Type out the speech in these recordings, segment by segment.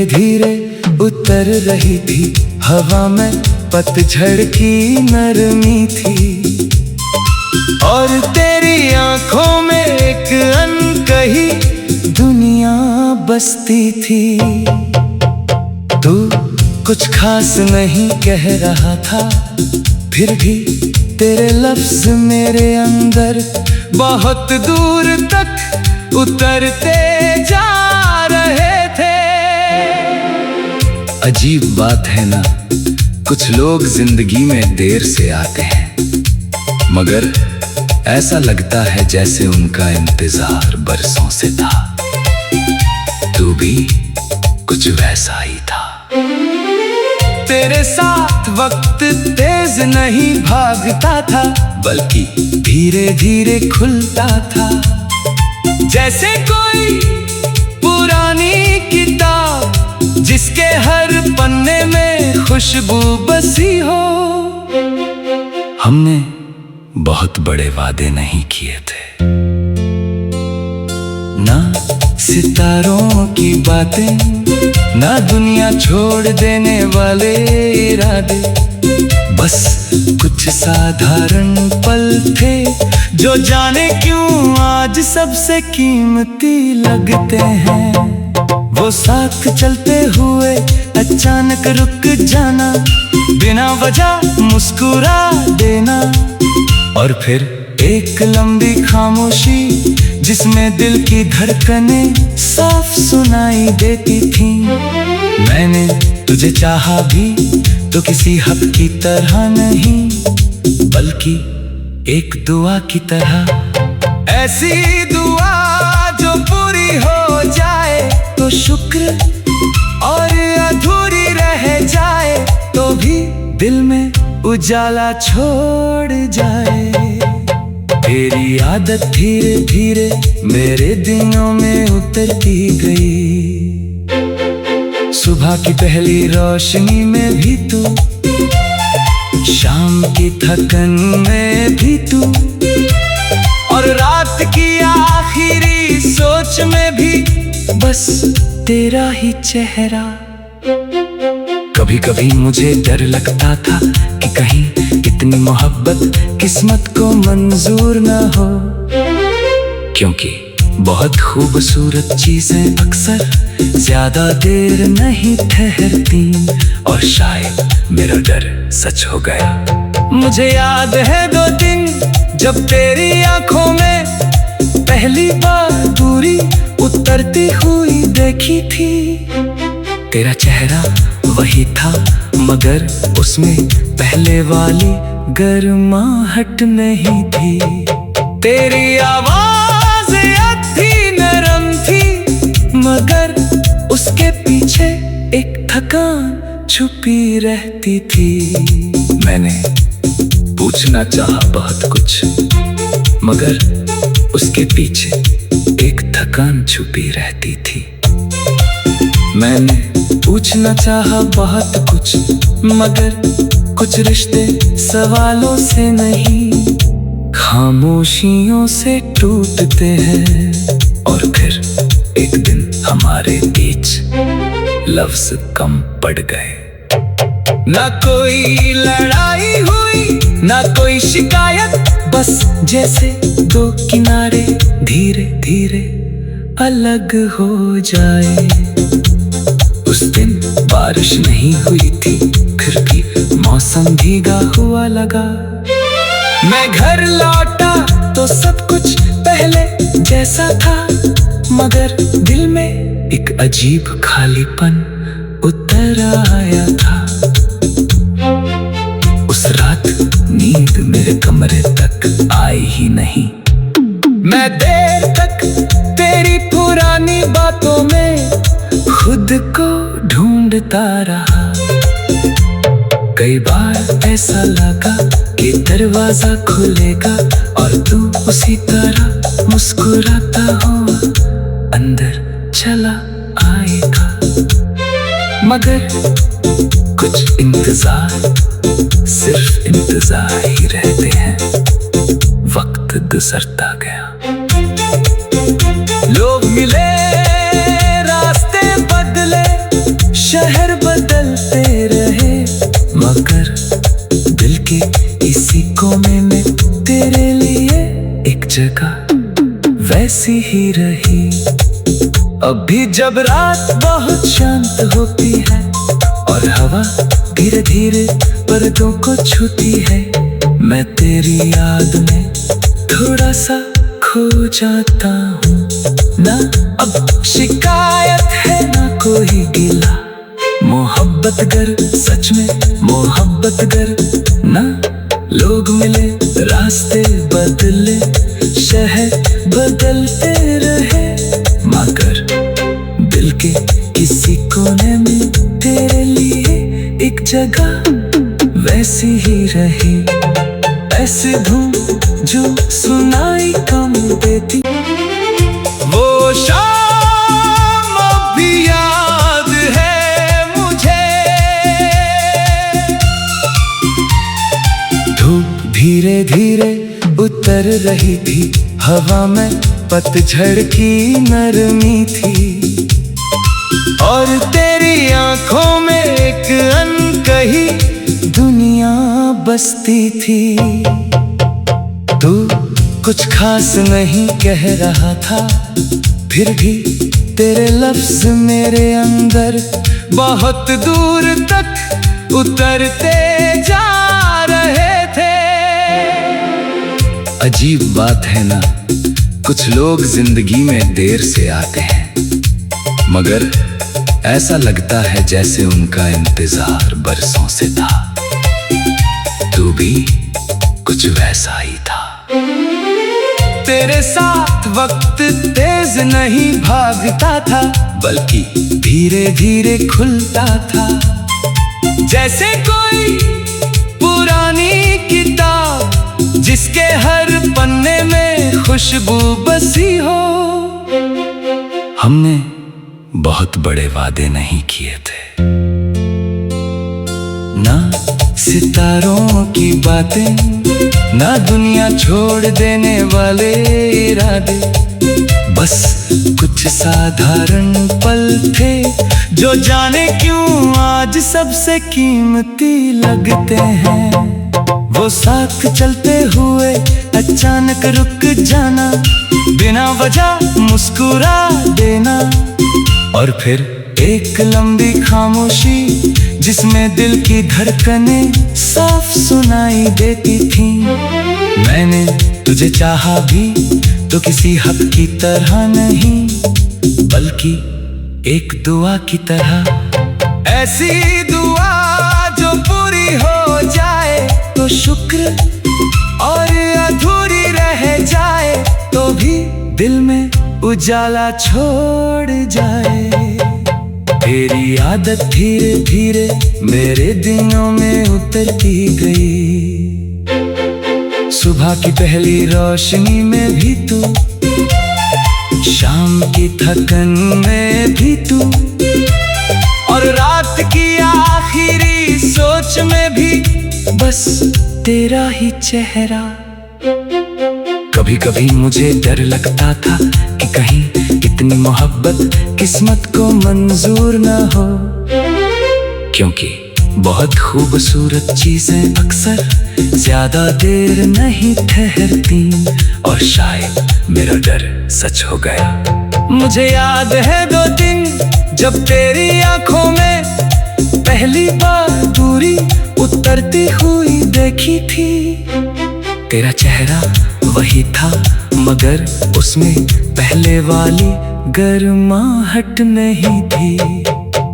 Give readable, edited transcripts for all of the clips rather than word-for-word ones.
धीरे उतर रही थी हवा में, पतझड़ की नरमी थी। और तेरी आंखों में एक अनकही दुनिया बसती थी। तू कुछ खास नहीं कह रहा था, फिर भी तेरे लफ्ज मेरे अंदर बहुत दूर तक उतरते जा रहे थे। अजीब बात है ना, कुछ लोग जिंदगी में देर से आते हैं, मगर ऐसा लगता है जैसे उनका इंतजार बरसों से था। तू भी कुछ वैसा ही था। तेरे साथ वक्त तेज नहीं भागता था, बल्कि धीरे धीरे खुलता था। जैसे कोई पुरानी किताब जिसके हर पन्ने में खुशबू बसी हो। हमने बहुत बड़े वादे नहीं किए थे, ना सितारों की बातें, ना दुनिया छोड़ देने वाले इरादे। बस कुछ साधारण पल थे जो जाने क्यों आज सबसे कीमती लगते हैं। वो साथ चलते हुए अचानक रुक जाना, बिना वजह मुस्कुरा देना, और फिर एक लंबी खामोशी जिसमें दिल की धड़कनें साफ सुनाई देती थी। मैंने तुझे चाहा भी तो किसी हक की तरह नहीं, बल्कि एक दुआ की तरह। ऐसी दुआ जो पूरी हो जाए तो शुक्र, और अधूरी रह जाए तो भी दिल में उजाला छोड़ जाए। तेरी आदत धीरे धीरे मेरे दिनों में उतरती गई। सुबह की पहली रोशनी में भी तू, शाम की थकन में भी तू, और रात की आखिरी सोच में भी बस तेरा ही चेहरा। कभी कभी मुझे डर लगता था कि कहीं इतनी मोहब्बत किस्मत को मंजूर न हो, क्योंकि बहुत खूबसूरत चीजें अक्सर ज्यादा देर नहीं ठहरती। और शायद मेरा डर सच हो गया। मुझे याद है 2 दिन जब तेरी आंखों में पहली बार दूरी उतरती हुई देखी थी। तेरा चेहरा वही था, मगर उसमें पहले वाली गर्माहट नहीं थी। तेरी आवाज अति नरम थी, मगर उसके पीछे एक थकान छुपी रहती थी। मैंने पूछना चाहा बहुत कुछ, मगर उसके पीछे एक थकान छुपी रहती थी। मैंने पूछना चाहा बहुत कुछ, मगर कुछ रिश्ते सवालों से नहीं, खामोशियों से टूटते हैं। और फिर एक दिन हमारे बीच लफ्ज कम पड़ गए। ना कोई लड़ाई हुई, ना कोई शिकायत, बस जैसे 2 किनारे धीरे धीरे अलग हो जाए। उस दिन बारिश नहीं हुई थी, फिर भी मौसम भीगा हुआ लगा। मैं घर लौटा तो सब कुछ पहले जैसा था, मगर दिल में एक अजीब खालीपन उतर आया था। उस रात नींद मेरे कमरे तक आई ही नहीं। मैं देर तक तेरी पुरानी बातों में खुद को ढूंढता रहा। कई बार ऐसा लगा कि दरवाजा खुलेगा और तू उसी तरह मुस्कुराता हुआ अंदर चला आएगा, मगर कुछ इंतजार सिर्फ इंतजार ही रहते हैं। वक्त गुजरता गया, लोग मिले, रास्ते बदले, अब भी जब रात बहुत शांत होती है और हवा धीरे धीरे पर्दों को छूती है, मैं तेरी याद में थोड़ा सा खो जाता हूँ। ना अब शिकायत है ना कोई गिला, मोहब्बत गर सच में मोहब्बत गर ना। लोग मिले रास्ते बदले शहर बदलते रहे, मगर दिल के किसी कोने में तेरे लिए एक जगह वैसी ही रही। ऐसी धूम जो सुनाई कम देती, वो शाम अब भी याद है मुझे। धूप धीरे धीरे उतर रही थी, हवा में पतझड़ की नरमी थी, और तेरी आंखों में एक अनकही दुनिया बसती थी। तू कुछ खास नहीं कह रहा था, फिर भी तेरे लफ्ज मेरे अंदर बहुत दूर तक उतरते जा रहे थे। अजीब बात है ना, कुछ लोग जिंदगी में देर से आते हैं, मगर ऐसा लगता है जैसे उनका इंतजार बरसों से था। तू भी कुछ वैसा ही था। तेरे साथ वक्त तेज नहीं भागता था, बल्कि धीरे धीरे खुलता था, जैसे कोई पुरानी किताब जिसके हर पन्ने में खुशबू बसी हो। हमने बहुत बड़े वादे नहीं किए थे, ना सितारों की बातें, ना दुनिया छोड़ देने वाले इरादे, बस कुछ साधारण पल थे जो जाने क्यों आज सबसे कीमती लगते हैं। वो साथ चलते हुए अचानक रुक जाना, बिना वजह मुस्कुरा देना, और फिर एक लंबी खामोशी जिसमें दिल की धड़कनें साफ सुनाई देती थी। मैंने तुझे चाहा भी तो किसी हक की तरह नहीं, बल्कि एक दुआ की तरह। ऐसी दुआ जो पूरी हो जाए तो शुक्र, और अधूरी रह जाए तो भी दिल में उजाला छोड़ जाए। तेरी आदत धीरे धीरे मेरे दिनों में उतरती गई, सुबह की पहली रोशनी में भी तू, शाम की थकन में भी तू, और रात की आखिरी सोच में भी बस तेरा ही चेहरा। कभी कभी मुझे डर लगता था कि कहीं इतनी मोहब्बत किस्मत को मंजूर न हो, क्योंकि बहुत खूबसूरत चीजें अक्सर ज्यादा देर नहीं ठहरती, और शायद मेरा डर सच हो गया। मुझे याद है 2 दिन जब तेरी आंखों में पहली बार दूरी उतरती हुई देखी थी। तेरा चेहरा वही था, मगर उसमें पहले वाली गर्माहट नहीं थी।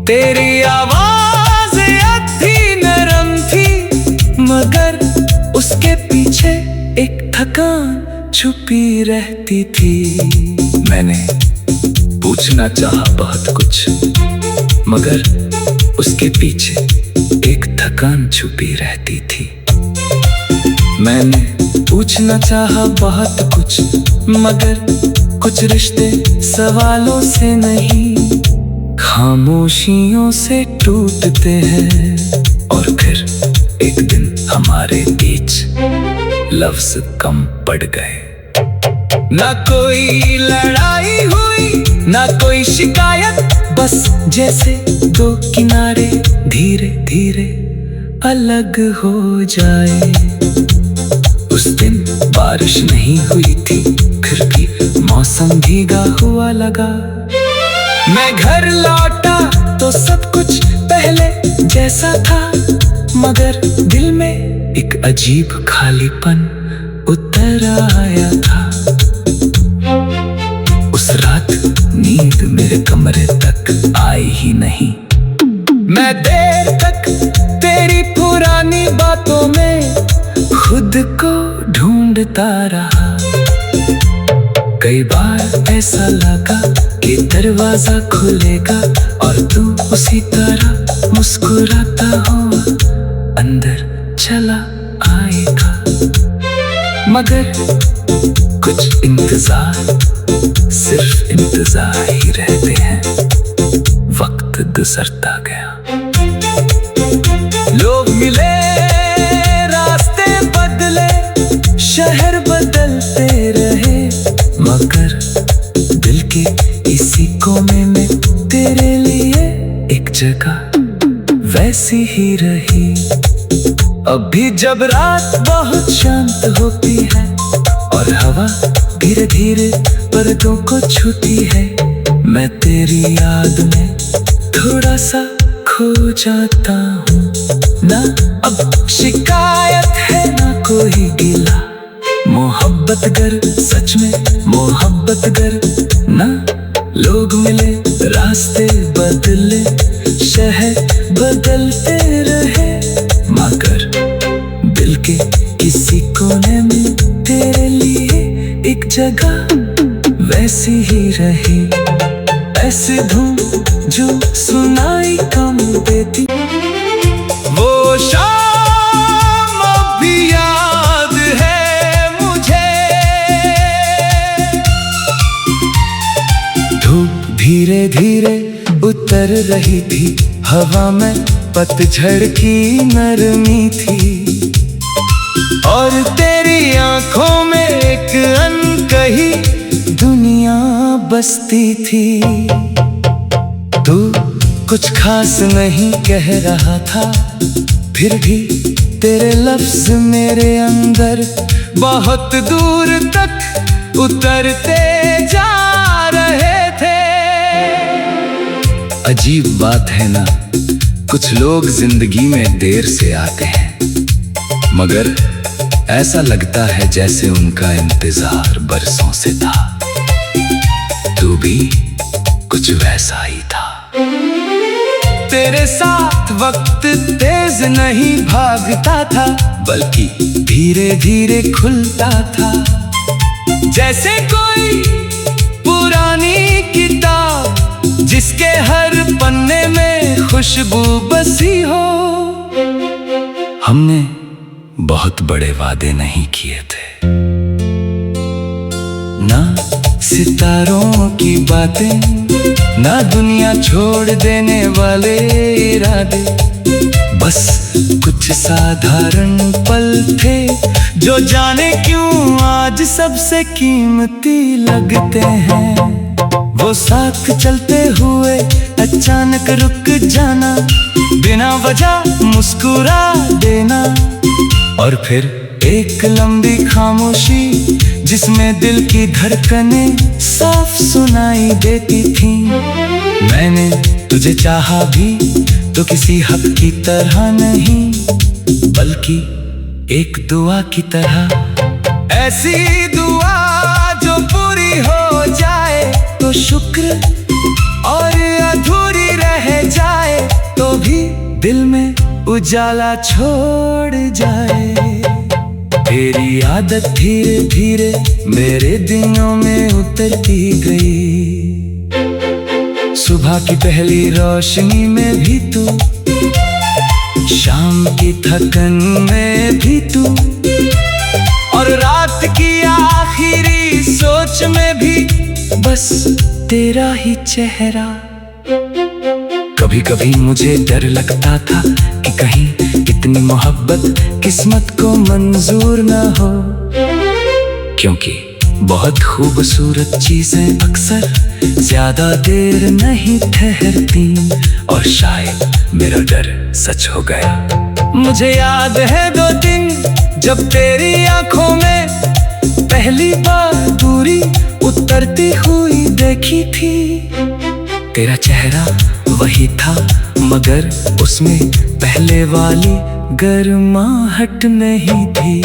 तेरी आवाज अति नरम थी, मगर उसके पीछे एक थकान छुपी रहती थी। मैंने पूछना चाहा बहुत कुछ, मगर उसके पीछे एक थकान छुपी रहती थी। मैंने पूछना चाहा बहुत कुछ, मगर कुछ रिश्ते सवालों से नहीं, खामोशियों से टूटते हैं, और फिर एक दिन हमारे बीच लफ्ज कम पड़ गए। ना कोई लड़ाई हुई ना कोई शिकायत, बस जैसे 2 किनारे धीरे धीरे अलग हो जाए। उस दिन बारिश नहीं हुई थी, फिर भी मौसम भीगा हुआ लगा। मैं घर लौटा तो सब कुछ पहले जैसा था, मगर दिल में एक अजीब खालीपन उतर आया था। उस रात नींद मेरे कमरे तक आई ही नहीं। मैं देर तक तेरी पुरानी बातों में खुद को ढूंढता रहा। कई बार ऐसा लगा कि दरवाजा खुलेगा और तू उसी तरह मुस्कुराता हुआ अंदर चला आएगा, मगर कुछ इंतजार सिर्फ इंतजार ही रहते हैं। वक्त गुजरता गया, लोग मिले, रास्ते बदले, शहर बदलते रहे, मगर दिल के इसी कोने में तेरे लिए एक जगह वैसी ही रही। अभी जब रात बहुत शांत होती है और हवा धीरे धीरे पर्दों को छूती है, मैं तेरी याद में थोड़ा सा खो जाता हूँ। ना अब शिकायत है ना कोई गिला, मोहब्बत गर सच में मोहब्बत गर ना। लोग मिले, रास्ते बदले, शहर बदलते रहे, मगर दिल के किसी कोने में तेरे लिए एक जगह वैसी ही रही। ऐसी धुन जो सुनाई कम देती, वो शाम भी याद है मुझे। धूप धीरे धीरे उतर रही थी, हवा में पतझड़ की नरमी थी, और तेरी आंखों में एक अनकही दुनिया बसती थी। तू कुछ खास नहीं कह रहा था, फिर भी तेरे लफ्ज मेरे अंदर बहुत दूर तक उतरते जा रहे थे। अजीब बात है ना, कुछ लोग जिंदगी में देर से आते हैं, मगर ऐसा लगता है जैसे उनका इंतजार बरसों से था। तू भी कुछ वैसा ही था। तेरे साथ वक्त तेज नहीं भागता था, बल्कि धीरे धीरे खुलता था, जैसे कोई पुरानी किताब जिसके हर पन्ने में खुशबू बसी हो। हमने बहुत बड़े वादे नहीं किए थे, ना सितारों की बातें, ना दुनिया छोड़ देने वाले इरादे, बस कुछ साधारण पल थे जो जाने क्यों आज सबसे कीमती लगते हैं। वो साथ चलते हुए अचानक रुक जाना, बिना वजह मुस्कुरा देना, और फिर एक लंबी खामोशी जिसमें दिल की धड़कनें साफ सुनाई देती थी। मैंने तुझे चाहा भी तो किसी हक की तरह नहीं, बल्कि एक दुआ की तरह। ऐसी दुआ जो पूरी हो जाए तो शुक्र, और अधूरी रह जाए तो भी दिल में उजाला छोड़ जाए। तेरी आदत धीरे धीरे मेरे दिनों में उतरती गई। सुबह की पहली रोशनी में भी तू, शाम की थकन में भी तू, और रात की आखिरी सोच में भी बस तेरा ही चेहरा। कभी कभी मुझे डर लगता था कि कहीं इतनी मोहब्बत किस्मत को मंजूर न हो, क्योंकि बहुत खूबसूरत चीजें अक्सर ज्यादा देर नहीं ठहरती, और शायद मेरा डर सच हो गया। मुझे याद है 2 दिन जब तेरी आंखों में पहली बार दूरी उतरती हुई देखी थी। तेरा चेहरा वही था, मगर उसमें पहले वाली गर्माहट नहीं थी।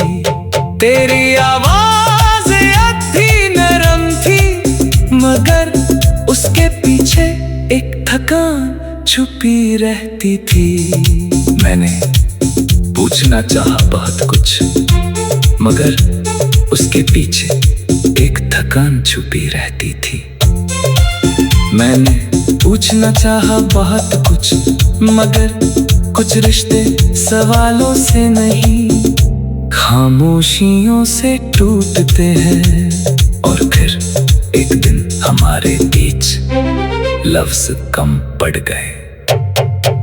तेरी आवाज़ अति नरम थी, मगर उसके पीछे एक थकान छुपी रहती थी। मैंने पूछना चाहा बहुत कुछ, मगर उसके पीछे एक थकान छुपी रहती थी। मैंने पूछना चाहा बहुत कुछ, मगर कुछ रिश्ते सवालों से नहीं, खामोशियों से टूटते हैं। और फिर एक दिन हमारे बीच लफ्ज़ कम पड़ गए।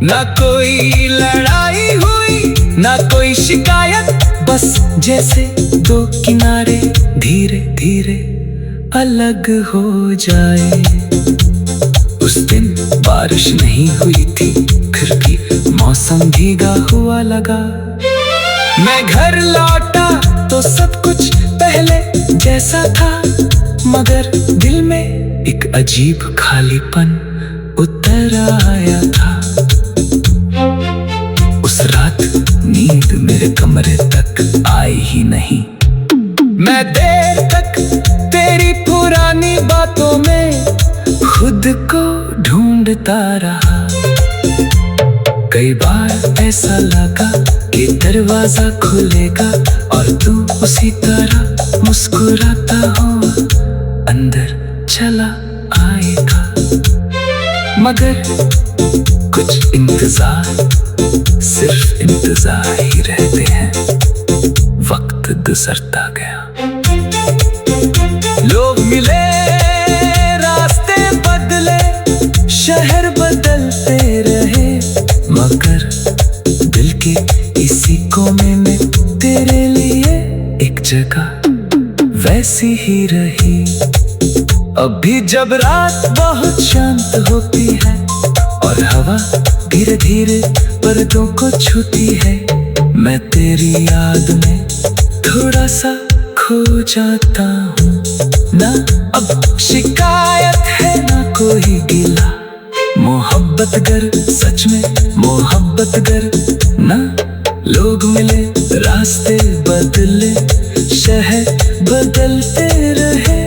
ना कोई लड़ाई हुई, ना कोई शिकायत, बस जैसे दो किनारे धीरे धीरे अलग हो जाए। उस दिन बारिश नहीं हुई थी, फिर भी मौसम भीगा हुआ लगा। मैं घर लौटा तो सब कुछ पहले जैसा था, मगर दिल में एक अजीब खालीपन उतर आया था। उस रात नींद मेरे कमरे तक आई ही नहीं। मैं देर तक तेरी पुरानी बातों में खुद को ढूंढता रहा। कई बार ऐसा लगा कि दरवाजा खुलेगा और तू उसी तरह मुस्कुराता हुआ अंदर चला आएगा। मगर कुछ इंतजार सिर्फ इंतजार ही रहते हैं। वक्त गुजरता गया, लोग मिले, रास्ते बदले, शहर बदलते रहे, मगर दिल के इसी कोने में तेरे लिए एक जगह वैसी ही रही। अभी जब रात बहुत शांत होती है और हवा धीरे धीरे पर्दों को छूती है, मैं तेरी याद में थोड़ा सा खो जाता हूँ। ना अब शिकायत है, ना कोई गिला, मोहब्बत गर सच में मोहब्बत गर ना। लोग मिले, रास्ते बदले, शहर बदलते रहे,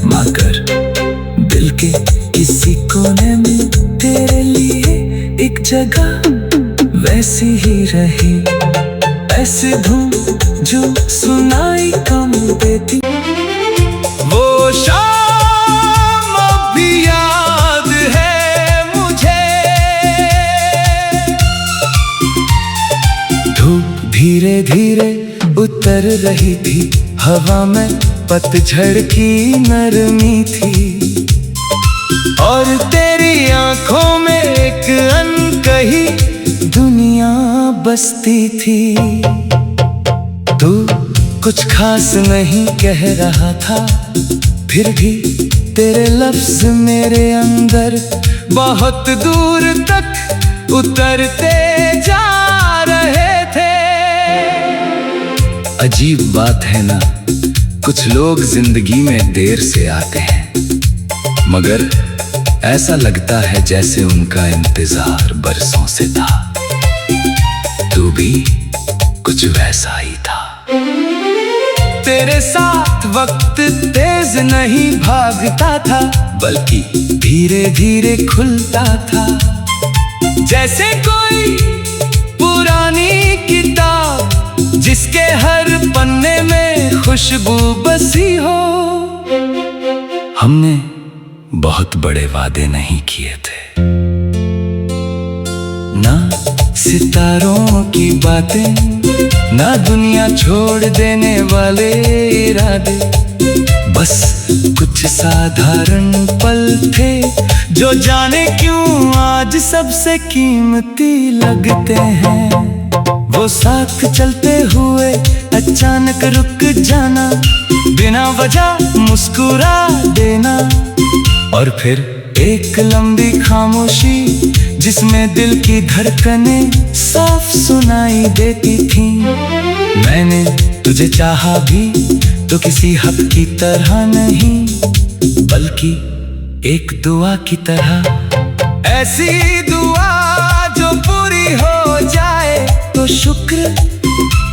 मगर दिल के किसी कोने में तेरे लिए एक जगह वैसी ही रही। ऐसी धूम जो सुनाई कम देती, वो शाम अभी याद है मुझे। धूप धीरे धीरे उतर रही थी, हवा में पतझड़ की नरमी थी, और तेरी आंखों में एक अनकही दुनिया बसती थी। तू कुछ खास नहीं कह रहा था, फिर भी तेरे लफ्ज मेरे अंदर बहुत दूर तक उतरते जा रहे थे। अजीब बात है ना, कुछ लोग जिंदगी में देर से आते हैं, मगर ऐसा लगता है जैसे उनका इंतजार बरसों से था। तू भी कुछ वैसा ही था। तेरे साथ वक्त तेज नहीं भागता था, बल्कि धीरे धीरे खुलता था, जैसे कोई पुरानी किताब जिसके हर पन्ने में खुशबू बसी हो। हमने बहुत बड़े वादे नहीं किए थे, ना सितारों की बातें, ना दुनिया छोड़ देने वाले इरादे, बस कुछ साधारण पल थे जो जाने क्यों आज सबसे कीमती लगते हैं। वो साथ चलते हुए अचानक रुक जाना, बिना वजह मुस्कुरा देना, और फिर एक लंबी खामोशी जिसमें दिल की धड़कनें साफ सुनाई देती थी। मैंने तुझे चाहा भी तो किसी हक की तरह नहीं, बल्कि एक दुआ की तरह। ऐसी दुआ जो पूरी हो जाए तो शुक्र,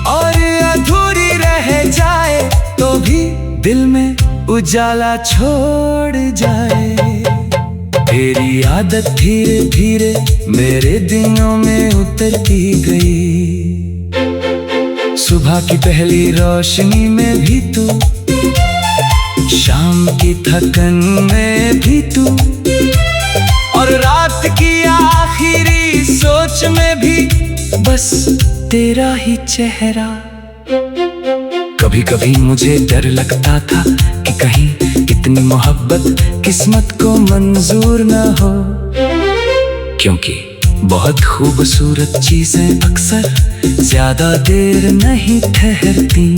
और अधूरी रह जाए तो भी दिल में उजाला छोड़ जाए। तेरी आदत धीरे धीरे मेरे दिनों में उतरती गई। सुबह की पहली रोशनी में भी तू, शाम की थकन में भी तू, और रात की आखिरी सोच में भी बस तेरा ही चेहरा। कभी कभी मुझे डर लगता था कि कहीं इतनी मोहब्बत किस्मत को मंजूर न हो, क्योंकि बहुत खूबसूरत चीजें अक्सर ज्यादा देर नहीं ठहरती।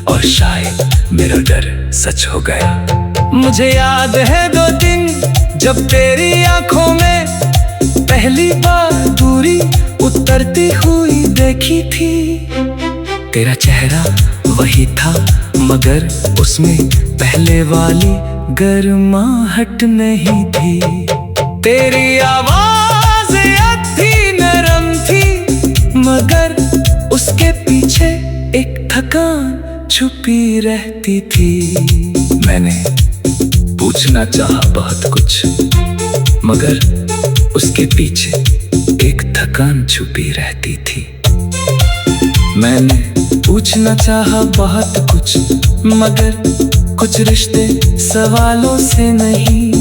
और शायद मेरा डर सच हो गया। मुझे याद है 2 दिन जब तेरी आंखों में पहली बार दूरी उतरती हुई देखी थी। तेरा चेहरा वही था, मगर उसमें पहले वाली गर्माहट नहीं थी। तेरी आवाज़ अति नरम थी, मगर उसके पीछे एक थकान छुपी रहती थी। मैंने पूछना चाहा बहुत कुछ, मगर उसके पीछे एक थकान छुपी रहती थी। मैंने पूछना चाहा बहुत कुछ, मगर कुछ रिश्ते सवालों से नहीं,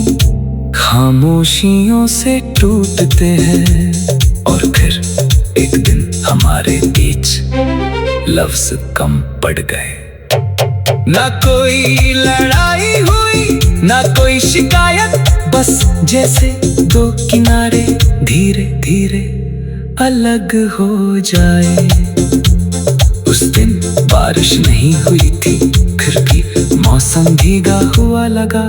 खामोशियों से टूटते हैं। और फिर एक दिन हमारे बीच लफ्ज़ कम पड़ गए। ना कोई लड़ाई हुई, ना कोई शिकायत, बस जैसे 2 किनारे धीरे धीरे अलग हो जाए। उस दिन बारिश नहीं हुई थी, फिर भी मौसम भीगा हुआ लगा।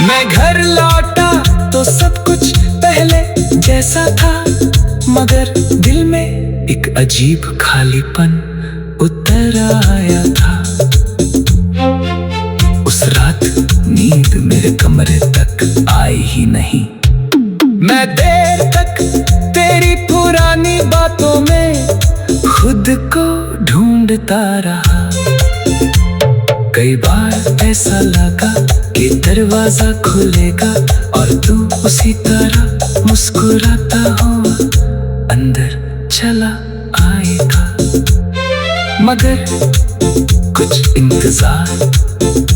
मैं घर लौटा तो सब कुछ पहले जैसा था, मगर दिल में एक अजीब खालीपन उतर आया था। उस रात नींद मेरे कमरे तक आई ही नहीं। मैं देर तक तेरी पुरानी बातों में खुद को ढूंढता रहा। कई बार ऐसा लगा कि दरवाजा खुलेगा और तू उसी तरह मुस्कुराता हुआ अंदर चला आएगा। मगर कुछ इंतजार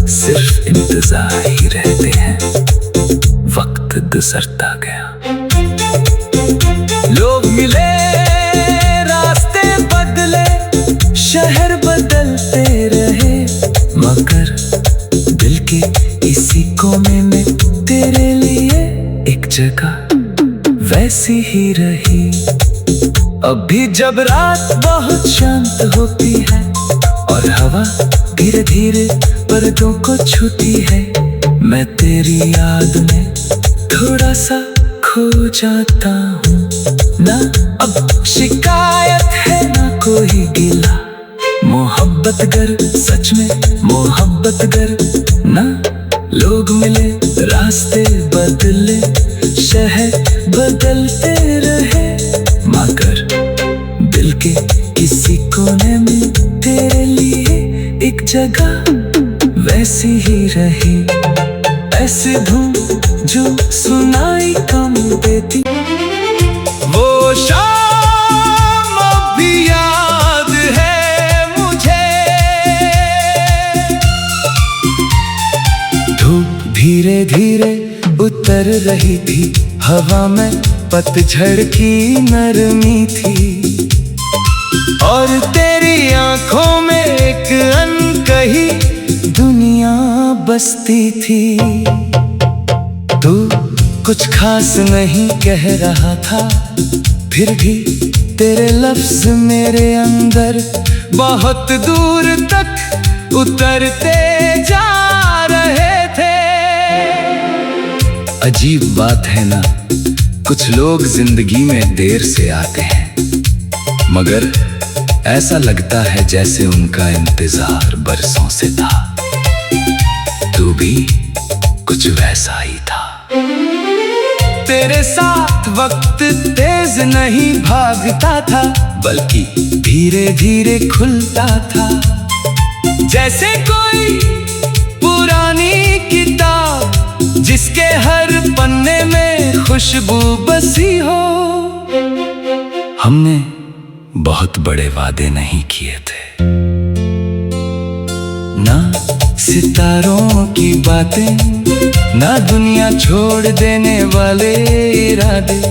सिर्फ इंतजार ही रहते हैं। वक्त गुजरता गया, लोग मिले, रास्ते बदले, शहर बदलते रहे, मगर दिल के इसी कोने में तेरे लिए एक जगह वैसी ही रही। अभी जब रात बहुत शांत होती है और हवा धीरे धीरे पर्दों को छूती है, मैं तेरी याद में थोड़ा सा खो जाता हूँ। ना अब शिकायत है, ना कोई गिला, मोहब्बत गर सच में मोहब्बत गर ना। लोग मिले, रास्ते बदले, शहर बदलते रहे, मगर दिल के किसी कोने में तेरे लिए एक जगह वैसी ही रही। ऐसे धुन जो सुनाई कम देती, वो शाम भी याद है मुझे। धूप धीरे धीरे उतर रही थी, हवा में पतझड़ की नरमी थी, और तेरी आंखों में एक अनकही दुनिया बसती थी। तू कुछ खास नहीं कह रहा था, फिर भी तेरे लफ्ज मेरे अंदर बहुत दूर तक उतरते जा रहे थे। अजीब बात है ना, कुछ लोग जिंदगी में देर से आते हैं, मगर ऐसा लगता है जैसे उनका इंतजार बरसों से था। तू भी कुछ वैसा ही था। तेरे साथ वक्त तेज नहीं भागता था, बल्कि धीरे धीरे खुलता था। जैसे कोई पुरानी किताब जिसके हर पन्ने में खुशबू बसी हो। हमने बहुत बड़े वादे नहीं किए थे, ना सितारों की बातें, ना दुनिया छोड़ देने वाले इरादे।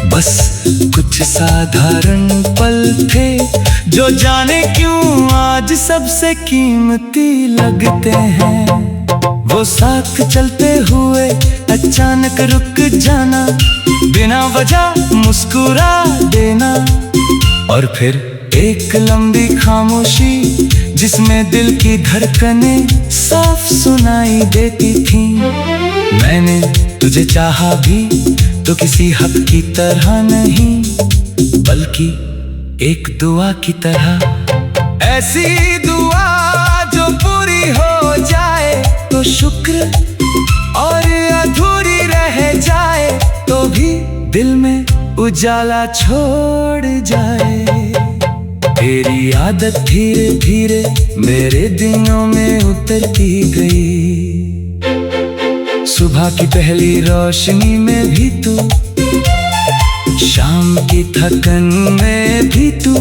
बस कुछ साधारण पल थे जो जाने क्यों आज सबसे कीमती लगते हैं। वो साथ चलते हुए अचानक रुक जाना, बिना वजह मुस्कुरा देना, और फिर एक लंबी खामोशी जिसमें दिल की धड़कनें साफ सुनाई देती थी। मैंने तुझे चाहा भी तो किसी हक की तरह नहीं, बल्कि एक दुआ की तरह। ऐसी दुआ जो पूरी हो जाए तो शुक्र, और अधूरी रह जाए तो भी दिल में उजाला छोड़ जाए। तेरी आदत धीरे धीरे मेरे दिनों में उतरती गई। सुबह की पहली रोशनी में भी तू, शाम की थकन में भी तू,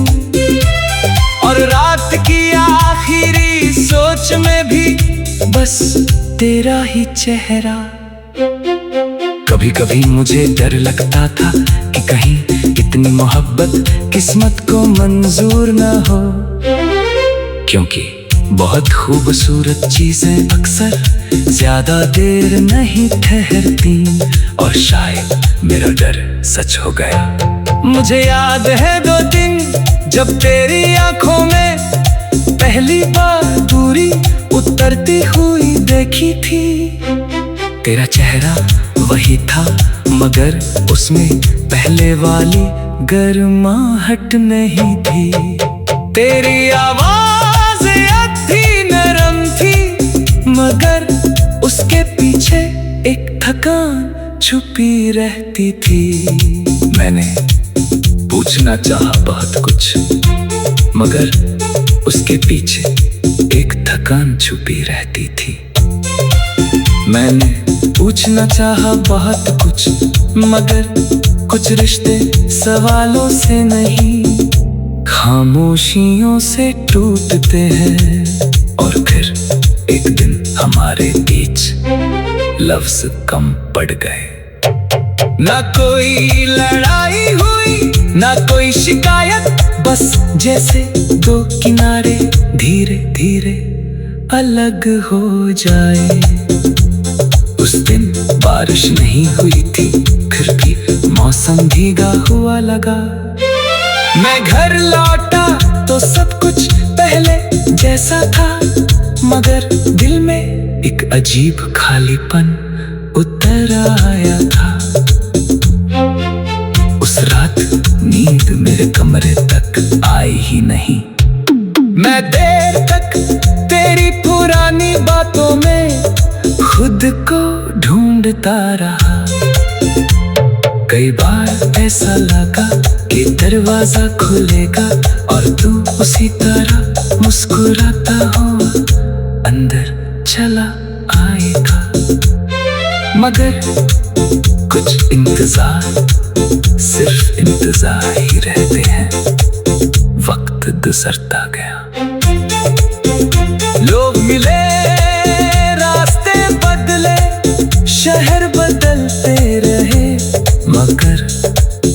और रात की आखिरी सोच में भी बस तेरा ही चेहरा। कभी कभी मुझे डर लगता था कि कहीं इतनी मोहब्बत किस्मत को मंजूर न हो, क्योंकि बहुत खूबसूरत चीजें अक्सर ज्यादा देर नहीं ठहरती। और शायद मेरा डर सच हो गया। मुझे याद है 2 दिन जब तेरी आंखों में पहली बार दूरी उतरती हुई देखी थी। तेरा चेहरा वही था, मगर उसमें पहले वाली गर्माहट नहीं थी। तेरी आवाज़ अति नरम थी, मगर उसके पीछे एक थकान छुपी रहती थी। मैंने पूछना चाहा बहुत कुछ, मगर उसके पीछे एक थकान छुपी रहती थी। मैंने पूछना चाहा बहुत कुछ, मगर कुछ रिश्ते सवालों से नहीं, खामोशियों से टूटते हैं। और फिर एक दिन हमारे बीच लफ्ज कम पड़ गए। ना कोई लड़ाई हुई, ना कोई शिकायत, बस जैसे 2 किनारे धीरे धीरे अलग हो जाए। उस दिन बारिश नहीं हुई थी, फिर भी मौसम भीगा हुआ लगा। मैं घर लौटा तो सब कुछ पहले जैसा था, मगर दिल में एक अजीब खालीपन उतर आया था। उस रात नींद मेरे कमरे तक आई ही नहीं। मैं देर तक तेरी पुरानी बातों में खुद को ढूंढता रहा। कई बार ऐसा लगा कि दरवाजा खुलेगा और तू उसी तरह मुस्कुराता हुआ अंदर चला आएगा। मगर कुछ इंतजार सिर्फ इंतजार ही रहते हैं। वक्त गुजरता गया, लोग मिले, रास्ते बदले, शहर बदलते रहे, मगर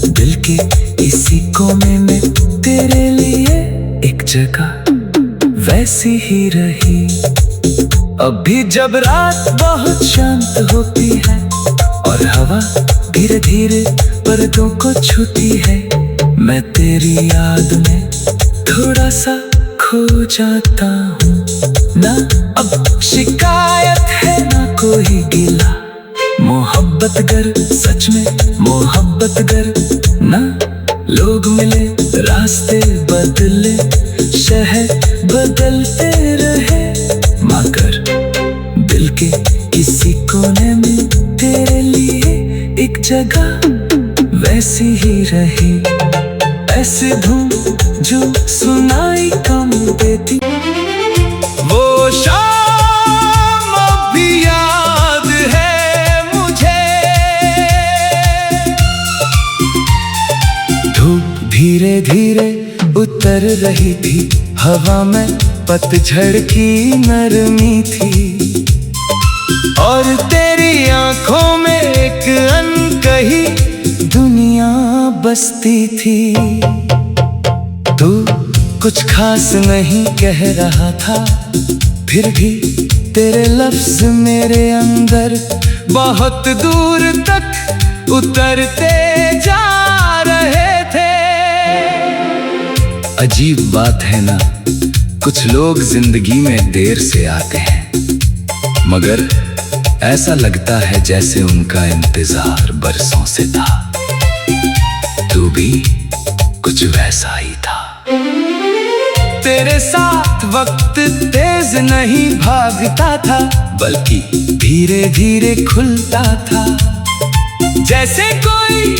दिल के इसी कोने में तेरे लिए एक जगह वैसी ही रही। अभी जब रात बहुत शांत होती है और हवा धीरे धीरे पर्दों को छूती है, मैं तेरी याद में थोड़ा सा खो जाता हूँ। ना अब शिकायत है ना कोई गिला, मोहब्बत गर सच में मोहब्बत गर ना। लोग मिले, रास्ते बदले, शहर बदलते रहे, मगर दिल के किसी कोने में तेरे लिए एक जगह होते थी। वो शाम भी याद है मुझे, धूप धीरे धीरे उतर रही थी, हवा में पतझड़ की नरमी थी, और तेरी आंखों में एक अनकही दुनिया बसती थी। तू कुछ खास नहीं कह रहा था, फिर भी तेरे लफ्ज मेरे अंदर बहुत दूर तक उतरते जा रहे थे। अजीब बात है ना, कुछ लोग जिंदगी में देर से आते हैं, मगर ऐसा लगता है जैसे उनका इंतजार बरसों से था। तू भी कुछ वैसा ही था। तेरे साथ वक्त तेज नहीं भागता था, बल्कि धीरे धीरे खुलता था, जैसे कोई